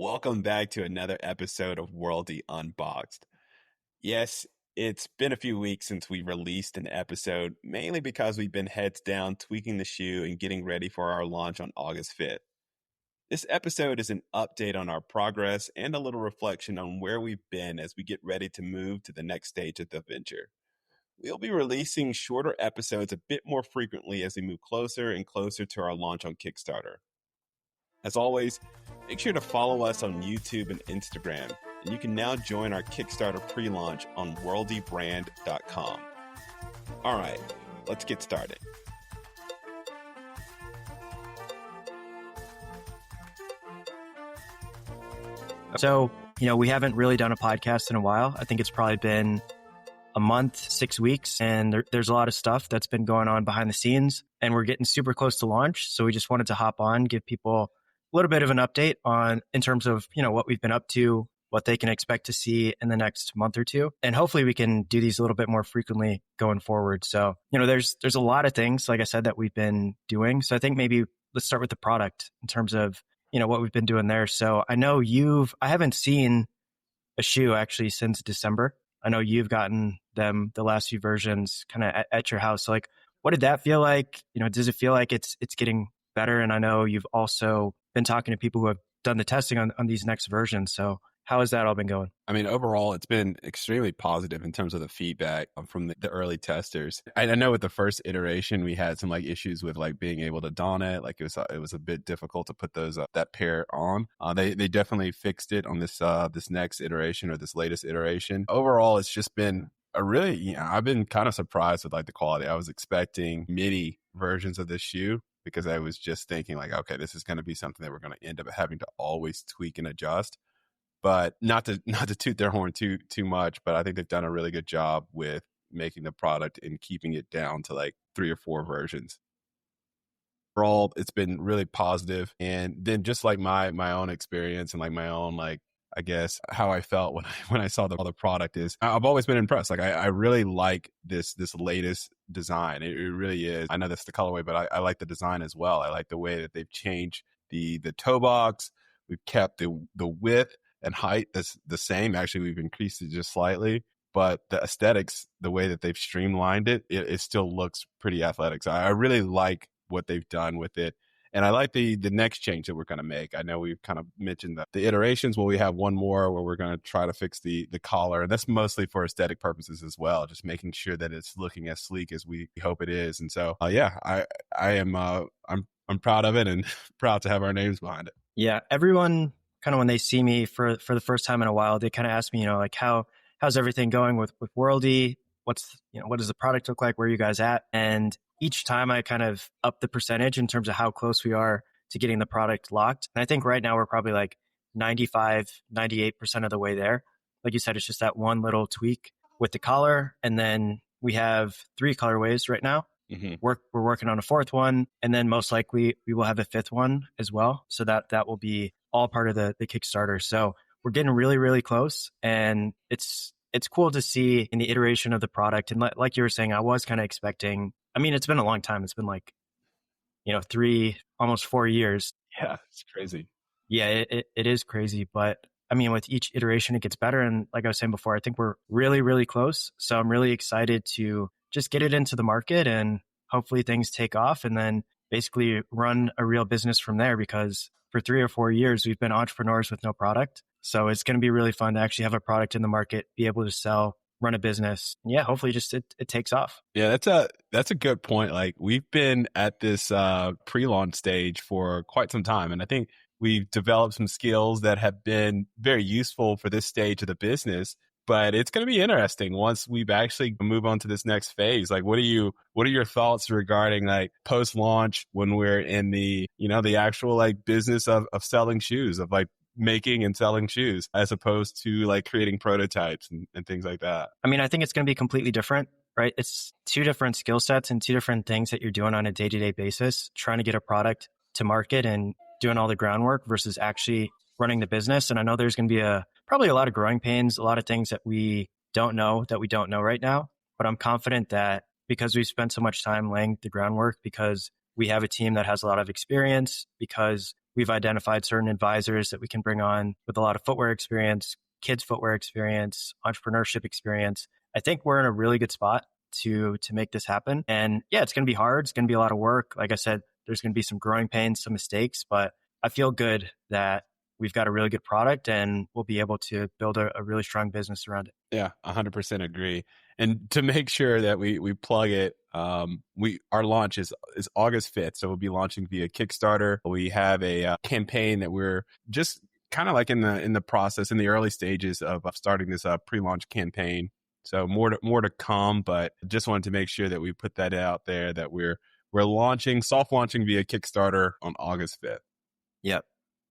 Welcome back to another episode of Worldie Unboxed. Yes, it's been a few weeks since we released an episode, mainly because we've been heads down tweaking the shoe and getting ready for our launch on August 5th. This episode is an update on our progress and a little reflection on where we've been as we get ready to move to the next stage of the venture. We'll be releasing shorter episodes a bit more frequently as we move closer and closer to our launch on Kickstarter. As always, make sure to follow us on YouTube and Instagram, and you can now join our Kickstarter pre-launch on worldiebrand.com. All right, let's get started. So, we haven't really done a podcast in a while. I think it's probably been a month, 6 weeks, and there's a lot of stuff that's been going on behind the scenes, and we're getting super close to launch. So we just wanted to hop on, give people a little bit of an update in terms of, what we've been up to, what they can expect to see in the next month or two. And hopefully we can do these a little bit more frequently going forward. So, there's a lot of things, like I said, that we've been doing. So I think maybe let's start with the product in terms of, what we've been doing there. So I know I haven't seen a shoe actually since December. I know you've gotten them, the last few versions, kind of at your house. So like, what did that feel like? Does it feel like it's getting better? And I know you've also been talking to people who have done the testing on these next versions. So how has that all been going? I mean, overall, it's been extremely positive in terms of the feedback from the early testers. I know with the first iteration, we had some issues with being able to don it. It was a bit difficult to put that pair on. They definitely fixed it on this next iteration or this latest iteration. Overall, it's just been I've been kind of surprised with the quality. I was expecting mini versions of this shoe, because I was just thinking okay, this is going to be something that we're going to end up having to always tweak and adjust. But not to toot their horn too much, but I think they've done a really good job with making the product and keeping it down to 3 or 4 versions. Overall, it's been really positive. And then just my own experience and my own I guess how I felt when I saw the product is I've always been impressed. I really like this latest design. It really is. I know that's the colorway, but I like the design as well. I like the way that they've changed the toe box. We've kept the width and height that's the same. Actually, we've increased it just slightly, but the aesthetics, the way that they've streamlined it still looks pretty athletic. So I really like what they've done with it. And I like the next change that we're going to make. I know we've kind of mentioned the iterations. Well, we have one more where we're going to try to fix the collar. And that's mostly for aesthetic purposes as well, just making sure that it's looking as sleek as we hope it is. And so, I am, I'm proud of it and proud to have our names behind it. Yeah. Everyone kind of, when they see me for the first time in a while, they kind of ask me, how's everything going with worldie? What does the product look like? Where are you guys at? And each time I kind of up the percentage in terms of how close we are to getting the product locked. And I think right now we're probably 95, 98% of the way there. Like you said, it's just that one little tweak with the collar. And then we have 3 colorways right now. Mm-hmm. We're working on a 4th one. And then most likely we will have a 5th one as well. So that will be all part of the Kickstarter. So we're getting really, really close. And it's cool to see in the iteration of the product. And like you were saying, I was kind of expecting, it's been a long time. It's been 3, almost 4 years. Yeah, it's crazy. Yeah, it is crazy. But with each iteration, it gets better. And like I was saying before, I think we're really, really close. So I'm really excited to just get it into the market and hopefully things take off and then basically run a real business from there, because for 3 or 4 years, we've been entrepreneurs with no product. So it's going to be really fun to actually have a product in the market, be able to sell, run a business. Yeah, hopefully just it takes off. Yeah, that's a good point. We've been at this pre-launch stage for quite some time. And I think we've developed some skills that have been very useful for this stage of the business. But it's going to be interesting once we've actually move on to this next phase. What are your thoughts regarding post-launch when we're in the actual business of selling shoes, of making and selling shoes, as opposed to creating prototypes and things like that? I think it's going to be completely different, right? It's 2 different skill sets and 2 different things that you're doing on a day-to-day basis, trying to get a product to market and doing all the groundwork versus actually running the business. And I know there's going to be probably a lot of growing pains, a lot of things that we don't know right now. But I'm confident that because we've spent so much time laying the groundwork, because we have a team that has a lot of experience, because We've identified certain advisors that we can bring on with a lot of footwear experience, kids footwear experience, entrepreneurship experience. I think we're in a really good spot to make this happen. And yeah, it's going to be hard. It's going to be a lot of work. Like I said, there's going to be some growing pains, some mistakes, but I feel good that we've got a really good product and we'll be able to build a really strong business around it. Yeah, 100% agree. And to make sure that we plug it, our launch is August 5th, so we'll be launching via Kickstarter. We have a campaign that we're just kind of like in the process, in the early stages of starting this pre-launch campaign. So more to come, but just wanted to make sure that we put that out there that we're soft launching via Kickstarter on August 5th. Yep.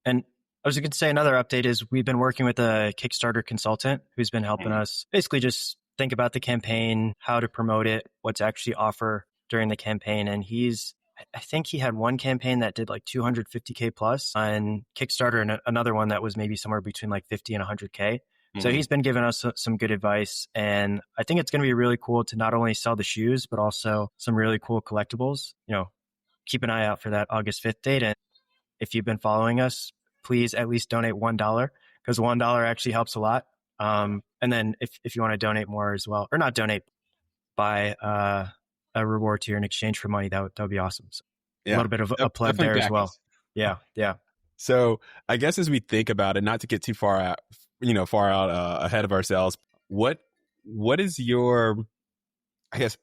And I was going to say another update is we've been working with a Kickstarter consultant who's been helping us basically just think about the campaign, how to promote it, what to actually offer during the campaign. And I think he had one campaign that did like 250K plus on Kickstarter and another one that was maybe somewhere between like 50 and 100K. So he's been giving us some good advice. And I think it's going to be really cool to not only sell the shoes, but also some really cool collectibles. Keep an eye out for that August 5th date. And if you've been following us, please at least donate $1 because $1 actually helps a lot. And then if you want to donate more as well, or not donate, buy a reward tier in exchange for money, that would be awesome. So a little bit of a plug there as well. Yeah. So I guess as we think about it, not to get too far out, ahead of ourselves, what is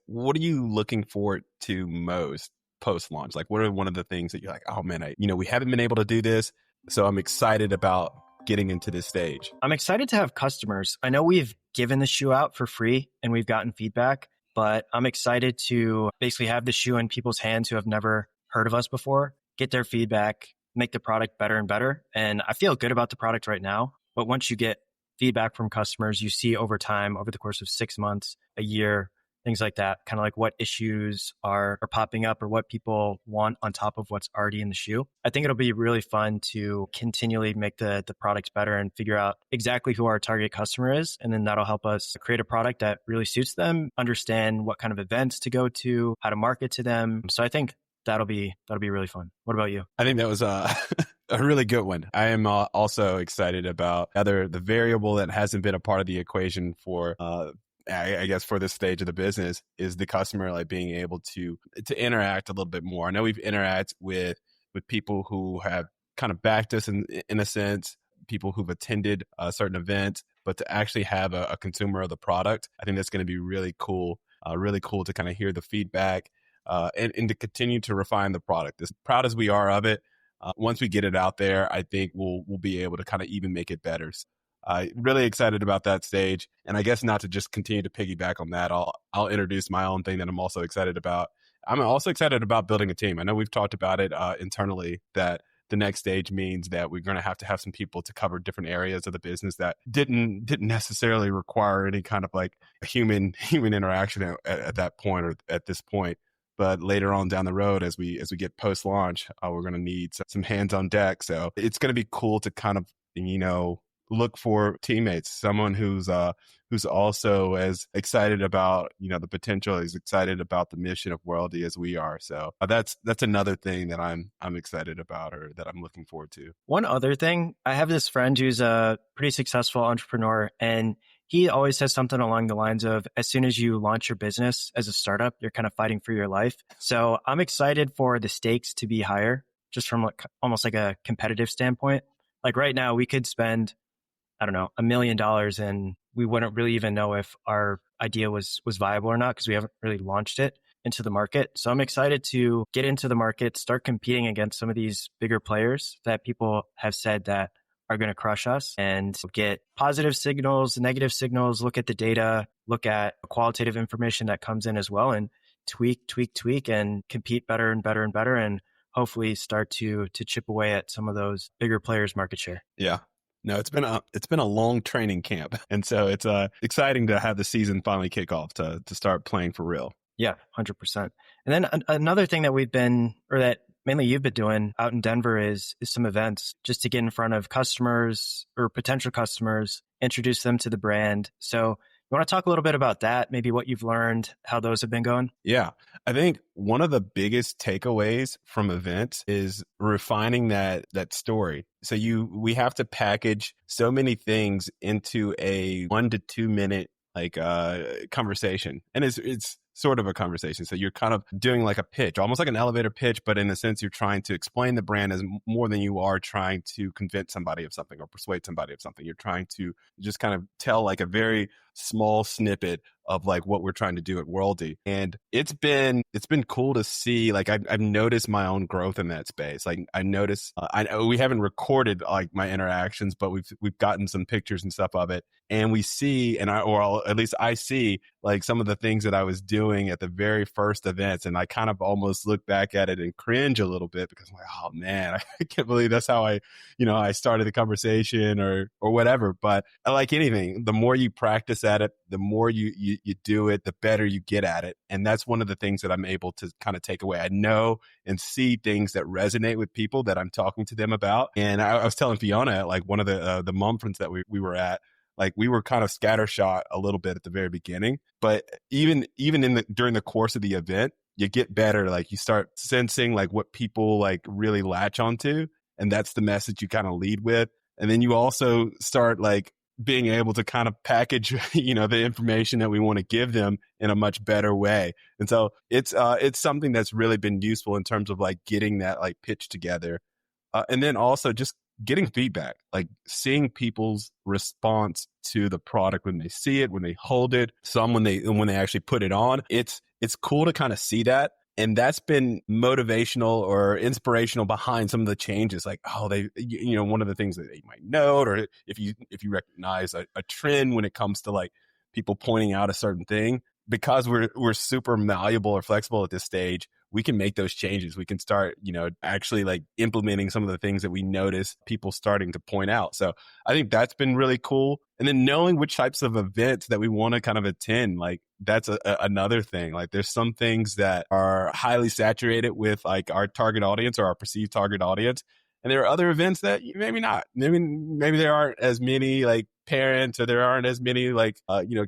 what are you looking forward to most post-launch? Like, what are one of the things that you're like, oh man, we haven't been able to do this, so I'm excited about getting into this stage? I'm excited to have customers. I know we've given the shoe out for free and we've gotten feedback, but I'm excited to basically have the shoe in people's hands who have never heard of us before, get their feedback, make the product better and better. And I feel good about the product right now. But once you get feedback from customers, you see over time, over the course of 6 months, a year, things like that, kind of like what issues are popping up or what people want on top of what's already in the shoe. I think it'll be really fun to continually make the products better and figure out exactly who our target customer is. And then that'll help us create a product that really suits them, understand what kind of events to go to, how to market to them. So I think that'll be really fun. What about you? I think that was a really good one. I am also excited about the variable that hasn't been a part of the equation for, I guess, for this stage of the business is the customer, like being able to interact a little bit more. I know we've interacted with people who have kind of backed us in a sense, people who've attended certain events, but to actually have a consumer of the product, I think that's going to be really cool to kind of hear the feedback. And to continue to refine the product. As proud as we are of it, once we get it out there, I think we'll be able to kind of even make it better. Really excited about that stage. And I guess not to just continue to piggyback on that, I'll introduce my own thing that I'm also excited about. I'm also excited about building a team. I know we've talked about it internally that the next stage means that we're going to have some people to cover different areas of the business that didn't necessarily require any kind of like human interaction at that point or at this point. But later on down the road, as we get post launch, we're going to need some hands on deck. So it's going to be cool to kind of look for teammates, someone who's also as excited about the potential, is excited about the mission of worldie as we are. So that's another thing that I'm excited about, or that I'm looking forward to. One other thing, I have this friend who's a pretty successful entrepreneur, and he always says something along the lines of, as soon as you launch your business as a startup, you're kind of fighting for your life. So I'm excited for the stakes to be higher, just from almost like a competitive standpoint. Like right now, we could spend, I don't know, $1 million and we wouldn't really even know if our idea was viable or not, because we haven't really launched it into the market. So I'm excited to get into the market, start competing against some of these bigger players that people have said that are going to crush us, and get positive signals, negative signals, look at the data, look at qualitative information that comes in as well, and tweak, and compete better and better and better, and hopefully start to chip away at some of those bigger players' market share. Yeah. No, it's been a long training camp. And so it's exciting to have the season finally kick off to start playing for real. Yeah, 100%. And then another thing that that mainly you've been doing out in Denver is some events just to get in front of customers or potential customers, introduce them to the brand. So You want to talk a little bit about that? Maybe what you've learned, how those have been going? Yeah. I think one of the biggest takeaways from events is refining that story. So we have to package so many things into a 1 to 2 minute conversation. And it's sort of a conversation. So you're kind of doing like a pitch, almost like an elevator pitch, but in a sense, you're trying to explain the brand as more than you are trying to convince somebody of something or persuade somebody of something. You're trying to just kind of tell like a very small snippet of like what we're trying to do at Worldie. And it's been cool to see, like I've noticed my own growth in that space. Like I noticed, I know we haven't recorded like my interactions, but we've gotten some pictures and stuff of it. And we see, at least I see like some of the things that I was doing at the very first events. And I kind of almost look back at it and cringe a little bit because I'm like, oh man, I can't believe that's how I started the conversation or whatever. But like anything, the more you practice at it, the more you do it, the better you get at it. And that's one of the things that I'm able to kind of take away. I know and see things that resonate with people that I'm talking to them about. And I was telling Fiona at like one of the Mumfronts that we were at, like we were kind of scattershot a little bit at the very beginning, but even during the course of the event, you get better. Like you start sensing like what people like really latch onto. And that's the message you kind of lead with. And then you also start like being able to kind of package, the information that we want to give them in a much better way. And so it's something that's really been useful in terms of like getting that like pitch together. And then also just getting feedback, like seeing people's response to the product when they see it, when they hold it, some when they actually put it on. It's cool to kind of see that. And that's been motivational or inspirational behind some of the changes. Like, oh, one of the things that they might note, or if you recognize a trend when it comes to like people pointing out a certain thing, because we're super malleable or flexible at this stage, we can make those changes. We can start, actually like implementing some of the things that we notice people starting to point out. So I think that's been really cool. And then knowing which types of events that we want to kind of attend, like that's another thing. Like there's some things that are highly saturated with like our target audience or our perceived target audience. And there are other events that maybe not. Maybe there aren't as many like parents, or there aren't as many like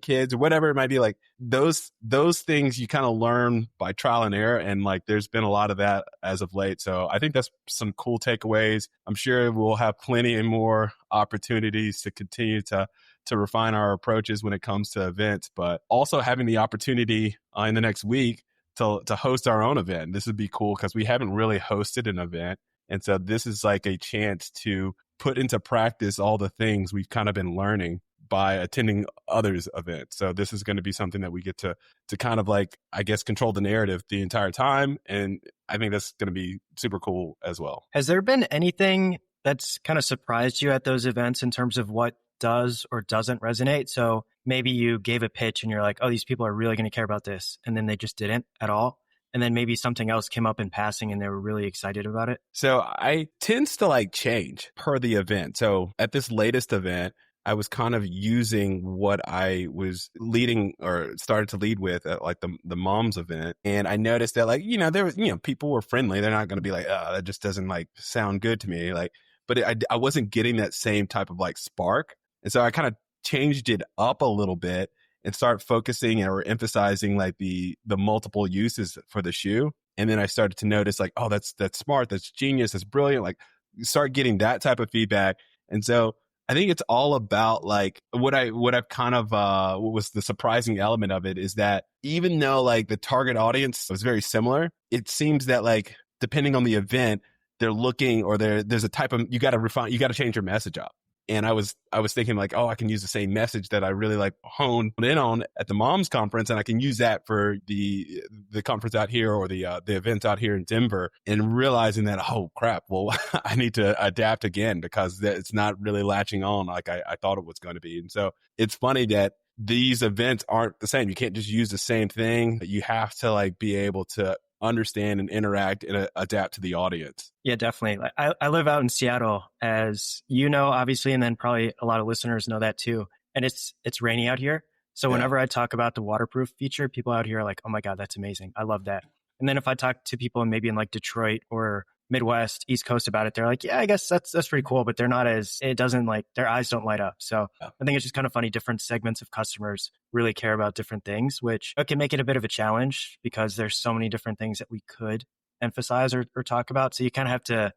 kids or whatever it might be. Like those things you kind of learn by trial and error, and like there's been a lot of that as of late. So I think that's some cool takeaways. I'm sure we'll have plenty and more opportunities to continue to refine our approaches when it comes to events, but also having the opportunity in the next week to host our own event. This would be cool because we haven't really hosted an event. And so this is like a chance to put into practice all the things we've kind of been learning by attending others' events. So this is going to be something that we get to kind of like, I guess, control the narrative the entire time. And I think that's going to be super cool as well. Has there been anything that's kind of surprised you at those events in terms of what does or doesn't resonate? So maybe you gave a pitch and you're like, oh, these people are really going to care about this. And then they just didn't at all. And then maybe something else came up in passing and they were really excited about it. So I tends to like change per the event. So at this latest event, I was kind of using what I was leading or started to lead with at like the moms event. And I noticed that like, there was, people were friendly. They're not going to be like, oh, that just doesn't like sound good to me. Like, but I wasn't getting that same type of like spark. And so I kind of changed it up a little bit and start focusing or emphasizing like the multiple uses for the shoe. And then I started to notice like, oh, that's smart. That's genius. That's brilliant. Like start getting that type of feedback. And so I think it's all about like what I've kind of, what was the surprising element of it is that even though like the target audience was very similar, it seems that like, depending on the event, they're looking or there's a type of, you got to change your message up. And I was thinking like, oh, I can use the same message that I really like honed in on at the moms conference. And I can use that for the conference out here or the events out here in Denver, and realizing that, oh crap, well, I need to adapt again because it's not really latching on like I thought it was going to be. And so it's funny that these events aren't the same. You can't just use the same thing. You have to like be able to understand and interact and adapt to the audience. Yeah, definitely. I live out in Seattle, as you know, obviously, and then probably a lot of listeners know that too. And it's rainy out here. So whenever I talk about the waterproof feature, people out here are like, oh my God, that's amazing. I love that. And then if I talk to people maybe in like Detroit or Midwest, East Coast about it, they're like, yeah, I guess that's pretty cool, but they're not as, it doesn't like, their eyes don't light up. So Yeah. I think it's just kind of funny. Different segments of customers really care about different things, which can make it a bit of a challenge because there's so many different things that we could emphasize or talk about. So you kind of have to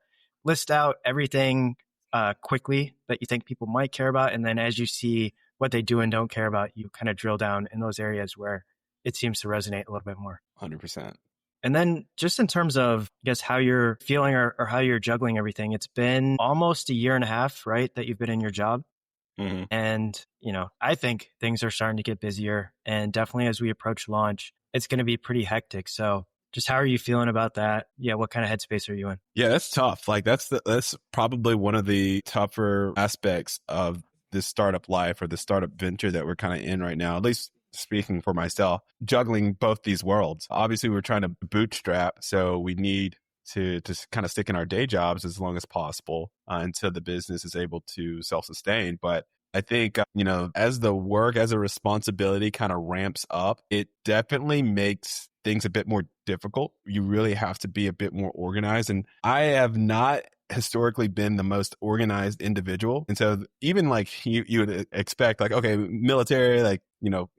list out everything quickly that you think people might care about. And then as you see what they do and don't care about, you kind of drill down in those areas where it seems to resonate a little bit more. 100%. And then just in terms of, I guess, how you're feeling or how you're juggling everything, it's been almost a year and a half, right, that you've been in your job. Mm-hmm. And, I think things are starting to get busier. And definitely as we approach launch, it's going to be pretty hectic. So just how are you feeling about that? Yeah, what kind of headspace are you in? Yeah, that's tough. Like that's probably one of the tougher aspects of this startup life or the startup venture that we're kind of in right now, at least speaking for myself, juggling both these worlds. Obviously, we're trying to bootstrap, so we need to kind of stick in our day jobs as long as possible until the business is able to self-sustain. But I think, as the work, as a responsibility kind of ramps up, it definitely makes things a bit more difficult. You really have to be a bit more organized. And I have not historically been the most organized individual. And so even like you would expect like, okay, military, like,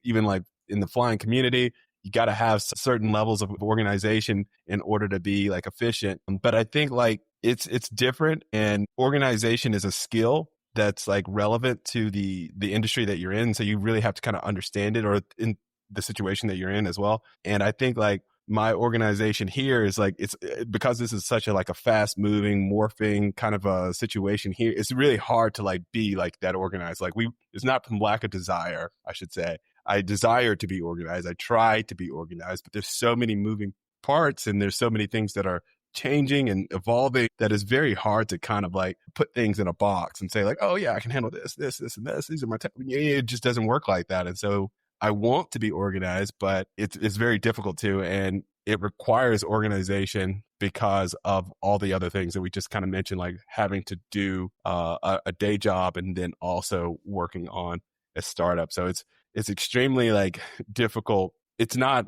even like in the flying community, you got to have certain levels of organization in order to be like efficient. But I think like it's different, and organization is a skill that's like relevant to the industry that you're in. So you really have to kind of understand it, or in the situation that you're in as well. And I think like my organization here is like, it's because this is such a like a fast moving, morphing kind of a situation here. It's really hard to like be like that organized. Like it's not from lack of desire, I should say. I desire to be organized. I try to be organized, but there's so many moving parts and there's so many things that are changing and evolving that is very hard to kind of like put things in a box and say like, oh yeah, I can handle this, and this. These are my, it just doesn't work like that. And so I want to be organized, but it's very difficult to, and it requires organization because of all the other things that we just kind of mentioned, like having to do a day job and then also working on a startup. So it's extremely like difficult. It's not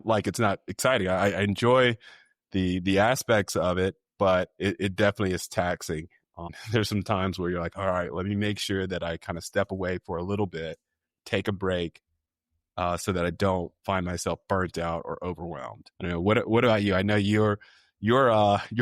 exciting. I enjoy the aspects of it, but it definitely is taxing. There's some times where you're like, all right, let me make sure that I kind of step away for a little bit, take a break, so that I don't find myself burnt out or overwhelmed. I know, what about you? I know your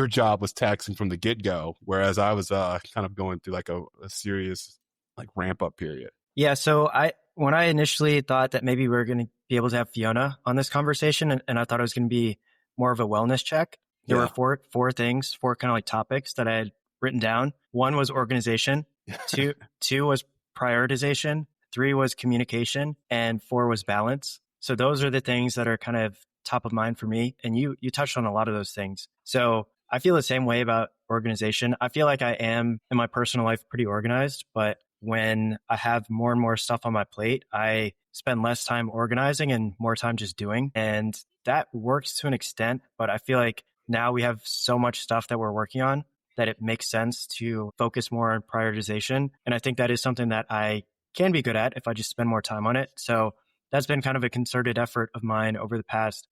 job was taxing from the get go, whereas I was kind of going through like a serious like ramp up period. Yeah. So when I initially thought that maybe we were going to be able to have Fiona on this conversation, and I thought it was going to be more of a wellness check, there were four kind of like topics that I had written down. One was organization. Two was prioritization. 3 was communication, and 4 was balance. So those are the things that are kind of top of mind for me. And you touched on a lot of those things. So I feel the same way about organization. I feel like I am in my personal life pretty organized, but when I have more and more stuff on my plate, I spend less time organizing and more time just doing. And that works to an extent, but I feel like now we have so much stuff that we're working on that it makes sense to focus more on prioritization. And I think that is something that I can be good at if I just spend more time on it. So that's been kind of a concerted effort of mine over the past,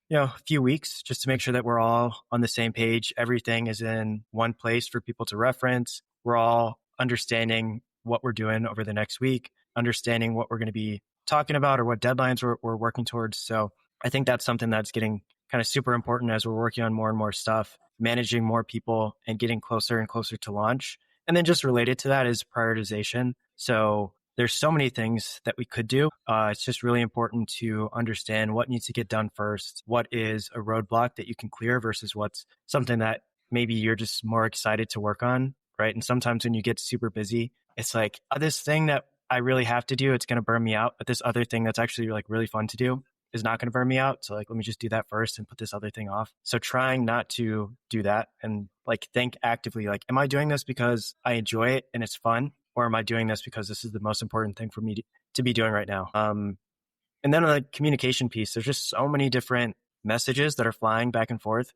few weeks, just to make sure that we're all on the same page. Everything is in one place for people to reference. We're all understanding what we're doing over the next week, understanding what we're going to be talking about or what deadlines we're working towards. So I think that's something that's getting kind of super important as we're working on more and more stuff, managing more people and getting closer and closer to launch. And then just related to that is prioritization. So there's so many things that we could do. It's just really important to understand what needs to get done first, what is a roadblock that you can clear versus what's something that maybe you're just more excited to work on, right? And sometimes when you get super busy, it's like, this thing that I really have to do, it's going to burn me out. But this other thing that's actually like really fun to do is not going to burn me out. So like, let me just do that first and put this other thing off. So trying not to do that and like think actively, like, am I doing this because I enjoy it and it's fun? Or am I doing this because this is the most important thing for me to be doing right now? And then on the communication piece, there's just so many different messages that are flying back and forth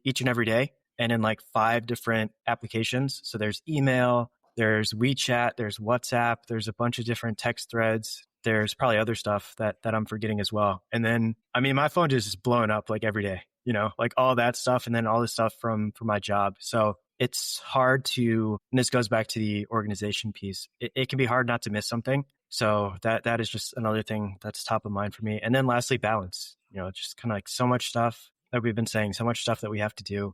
each and every day. And in like 5 different applications. So there's email, there's WeChat, there's WhatsApp, there's a bunch of different text threads. There's probably other stuff that I'm forgetting as well. And then, my phone just is blowing up like every day, like all that stuff. And then all this stuff from my job. So it's hard to, and this goes back to the organization piece. It can be hard not to miss something. So that is just another thing that's top of mind for me. And then lastly, balance. Just kind of like so much stuff that we've been saying, so much stuff that we have to do,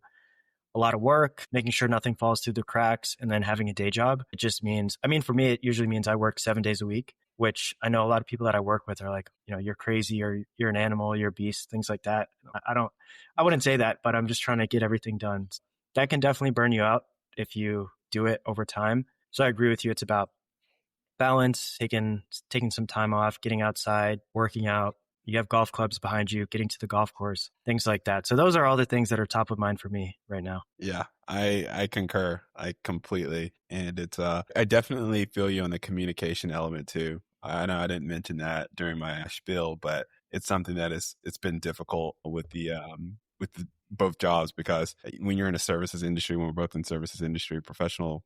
a lot of work, making sure nothing falls through the cracks, and then having a day job. It just means, I mean, for me, it usually means I work 7 days a week, which I know a lot of people that I work with are like, you're crazy, or you're an animal, you're a beast, things like that. I wouldn't say that, but I'm just trying to get everything done. That can definitely burn you out if you do it over time. So I agree with you. It's about balance, taking some time off, getting outside, working out. You have golf clubs behind you, getting to the golf course, things like that. So those are all the things that are top of mind for me right now. Yeah, I concur. I completely. And it's I definitely feel you on the communication element too. I know I didn't mention that during my spiel, but it's something that it's been difficult with the both jobs, because when you're in a services industry, when we're both in services industry, professional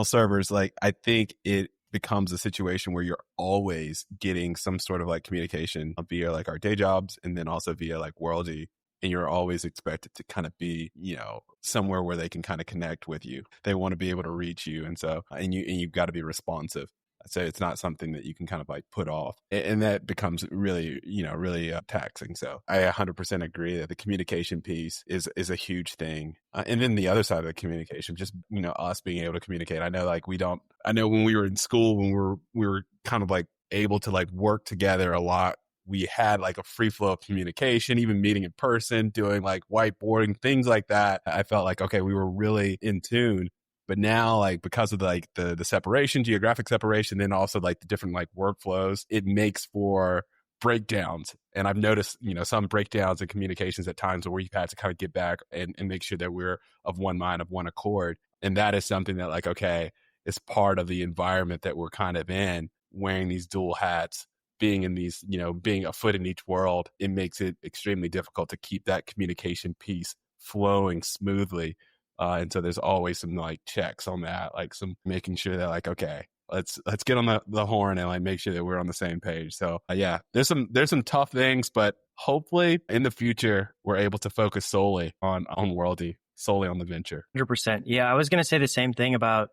servers, like I think it becomes a situation where you're always getting some sort of like communication via like our day jobs, and then also via like worldie, and you're always expected to kind of be, somewhere where they can kind of connect with you. They want to be able to reach you. And so, you've got to be responsive. So it's not something that you can kind of like put off. And that becomes really, really taxing. So I 100% agree that the communication piece is a huge thing. And then the other side of the communication, just, us being able to communicate. I know when we were in school, when we were kind of like able to like work together a lot, we had like a free flow of communication, even meeting in person, doing like whiteboarding, things like that. I felt like, okay, we were really in tune. But now, like, because of like the separation, geographic separation, then also like the different like workflows, it makes for breakdowns. And I've noticed, some breakdowns in communications at times where you've had to kind of get back and make sure that we're of one mind, of one accord. And that is something that like, okay, it's part of the environment that we're kind of in, wearing these dual hats, being in these, being a foot in each world. It makes it extremely difficult to keep that communication piece flowing smoothly. And so there's always some like checks on that, like some making sure that like, okay, let's get on the horn and like make sure that we're on the same page. So yeah, there's some tough things, but hopefully in the future we're able to focus solely on worldie, solely on the venture. 100%. Yeah, I was going to say the same thing about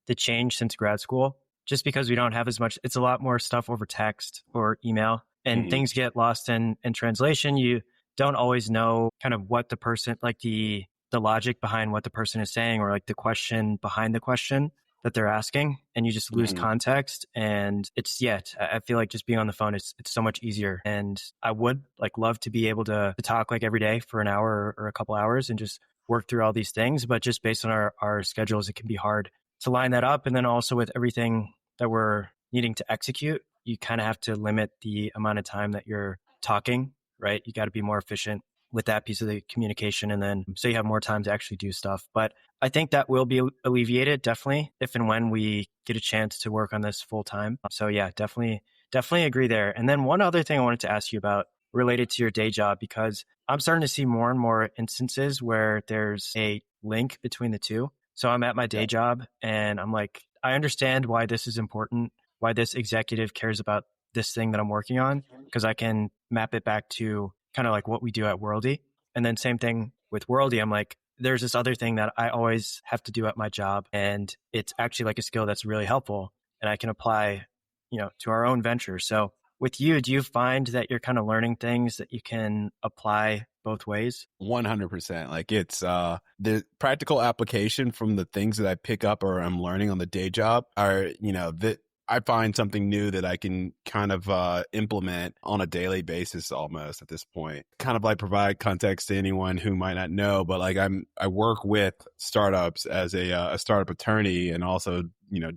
the change since grad school, just because we don't have as much. It's a lot more stuff over text or email, and things get lost in translation. You don't always know kind of what the person, like the logic behind what the person is saying, or like the question behind the question that they're asking, and you just lose context. And I feel like just being on the phone it's so much easier. And I would like love to be able to talk like every day for an hour or a couple hours and just work through all these things. But just based on our schedules, it can be hard to line that up. And then also with everything that we're needing to execute, you kind of have to limit the amount of time that you're talking, right? You got to be more efficient with that piece of the communication, and then so you have more time to actually do stuff. But I think that will be alleviated definitely if and when we get a chance to work on this full time. So yeah, definitely agree there. And then one other thing I wanted to ask you about related to your day job, because I'm starting to see more and more instances where there's a link between the two. So I'm at my day job and I'm like, I understand why this is important, why this executive cares about this thing that I'm working on, because I can map it back to kind of like what we do at Worldie. And then same thing with Worldie. I'm like, there's this other thing that I always have to do at my job. And it's actually like a skill that's really helpful and I can apply, to our own venture. So with you, do you find that you're kind of learning things that you can apply both ways? 100%. Like it's the practical application from the things that I pick up or I'm learning on the day job are, that I find something new that I can kind of implement on a daily basis almost at this point. Kind of like provide context to anyone who might not know, but like I work with startups as a startup attorney, and also,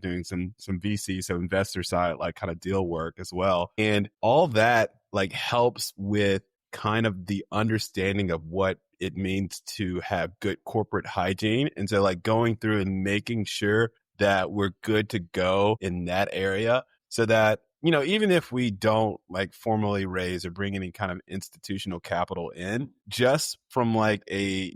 doing some VC, so investor side, like kind of deal work as well. And all that like helps with kind of the understanding of what it means to have good corporate hygiene. And so like going through and making sure that we're good to go in that area, so that, even if we don't like formally raise or bring any kind of institutional capital in, just from like a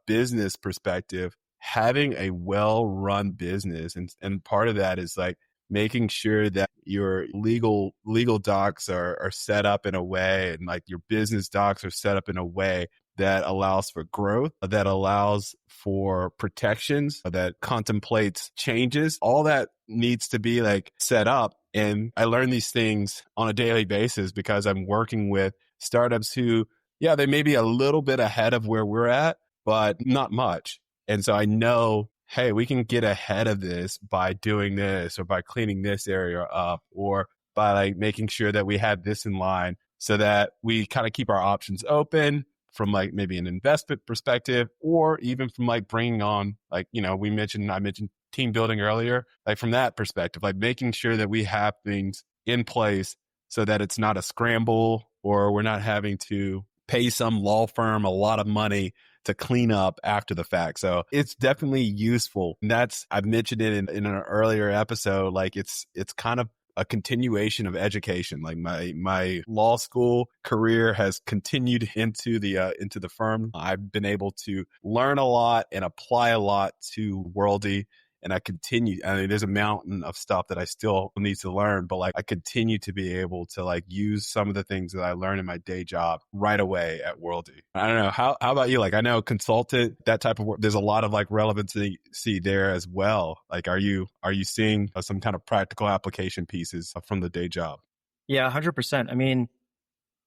business perspective, having a well-run business. And part of that is like making sure that your legal docs are set up in a way, and like your business docs are set up in a way that allows for growth, that allows for protections, that contemplates changes. All that needs to be like set up. And I learn these things on a daily basis because I'm working with startups who, yeah, they may be a little bit ahead of where we're at, but not much. And so I know, hey, we can get ahead of this by doing this or by cleaning this area up or by like making sure that we have this in line so that we kind of keep our options open from like maybe an investment perspective or even from like bringing on like, I mentioned team building earlier, like from that perspective, like making sure that we have things in place so that it's not a scramble or we're not having to pay some law firm a lot of money to clean up after the fact. So it's definitely useful. And I've mentioned it in an earlier episode, like it's kind of a continuation of education. Like my law school career has continued into the firm. I've been able to learn a lot and apply a lot to worldie. And there's a mountain of stuff that I still need to learn, but like I continue to be able to like use some of the things that I learned in my day job right away at Worldie. I don't know. How about you? Like I know consultant, that type of work, there's a lot of like relevancy there as well. Like, are you seeing some kind of practical application pieces from the day job? Yeah, 100%. I mean,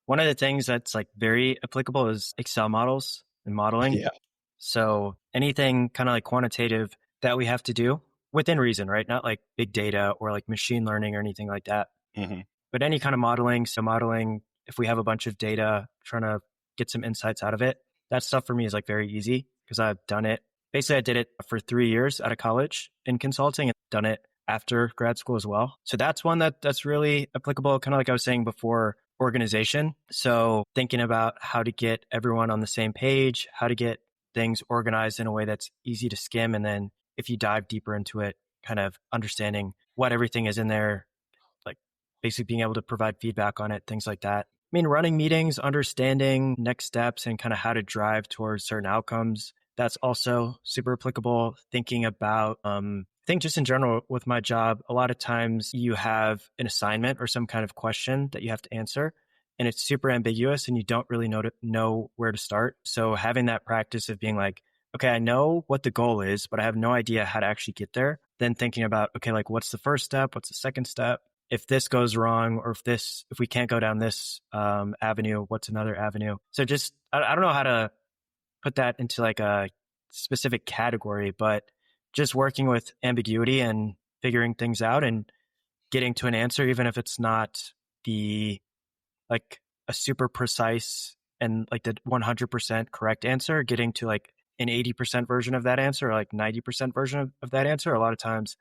one of the things that's like very applicable is Excel models and modeling. Yeah. So anything kind of like quantitative that we have to do within reason, right? Not like big data or like machine learning or anything like that. Mm-hmm. But any kind of modeling. So modeling, if we have a bunch of data, trying to get some insights out of it, that stuff for me is like very easy because I've done it. Basically, I did it for 3 years out of college in consulting and done it after grad school as well. So that's one that's really applicable, kind of like I was saying before, organization. So thinking about how to get everyone on the same page, how to get things organized in a way that's easy to skim. And then if you dive deeper into it, kind of understanding what everything is in there, like basically being able to provide feedback on it, things like that. I mean, running meetings, understanding next steps and kind of how to drive towards certain outcomes. That's also super applicable. Thinking about, I think just in general with my job, a lot of times you have an assignment or some kind of question that you have to answer and it's super ambiguous and you don't really know where to start. So having that practice of being like, okay, I know what the goal is, but I have no idea how to actually get there. Then thinking about, okay, like what's the first step? What's the second step? If this goes wrong, or if we can't go down this avenue, what's another avenue? So just, I don't know how to put that into like a specific category, but just working with ambiguity and figuring things out and getting to an answer, even if it's not the like a super precise and like the 100% correct answer, getting to like an 80% version of that answer or like 90% version of that answer. A lot of times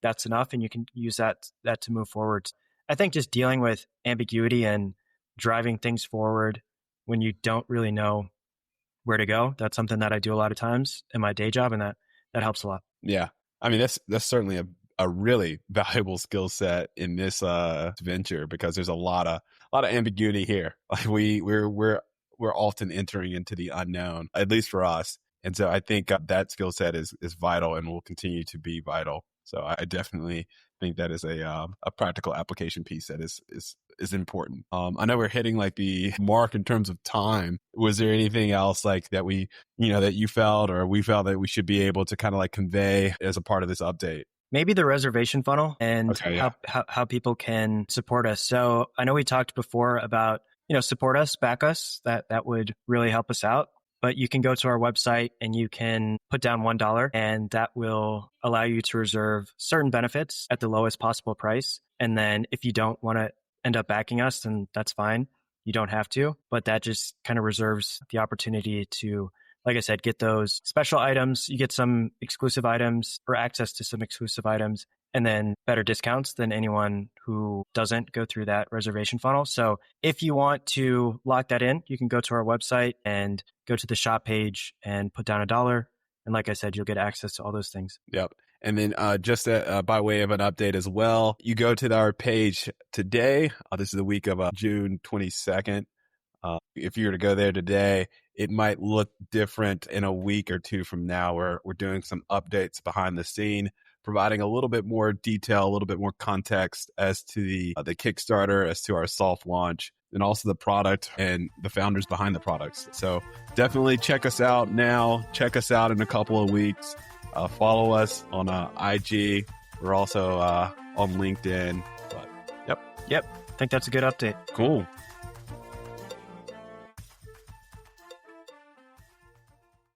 that's enough and you can use that to move forward. I think just dealing with ambiguity and driving things forward when you don't really know where to go, that's something that I do a lot of times in my day job, and that helps a lot. Yeah. I mean, that's certainly a really valuable skill set in this venture because there's a lot of ambiguity here. Like we're often entering into the unknown, at least for us. And so I think that skill set is vital and will continue to be vital. So I definitely think that is a practical application piece that is important. I know we're hitting like the mark in terms of time. Was there anything else like that that you felt or we felt that we should be able to kind of like convey as a part of this update? Maybe the reservation funnel and Okay, yeah. how people can support us. So I know we talked before about, support us, back us, that would really help us out. But you can go to our website and you can put down $1 and that will allow you to reserve certain benefits at the lowest possible price. And then if you don't want to end up backing us, then that's fine. You don't have to, but that just kind of reserves the opportunity to, like I said, get those special items. You get some exclusive items or access to some exclusive items and then better discounts than anyone who doesn't go through that reservation funnel. So if you want to lock that in, you can go to our website and go to the shop page and put down $1. And like I said, you'll get access to all those things. Yep. And then just by way of an update as well, you go to our page today. This is the week of June 22nd. If you were to go there today, it might look different in a week or two from now. We're doing some updates behind the scene, providing a little bit more detail, a little bit more context as to the Kickstarter, as to our soft launch. and also the product and the founders behind the products. So definitely check us out now. Check us out in a couple of weeks. Follow us on IG. We're also on LinkedIn. But Yep. I think that's a good update. Cool.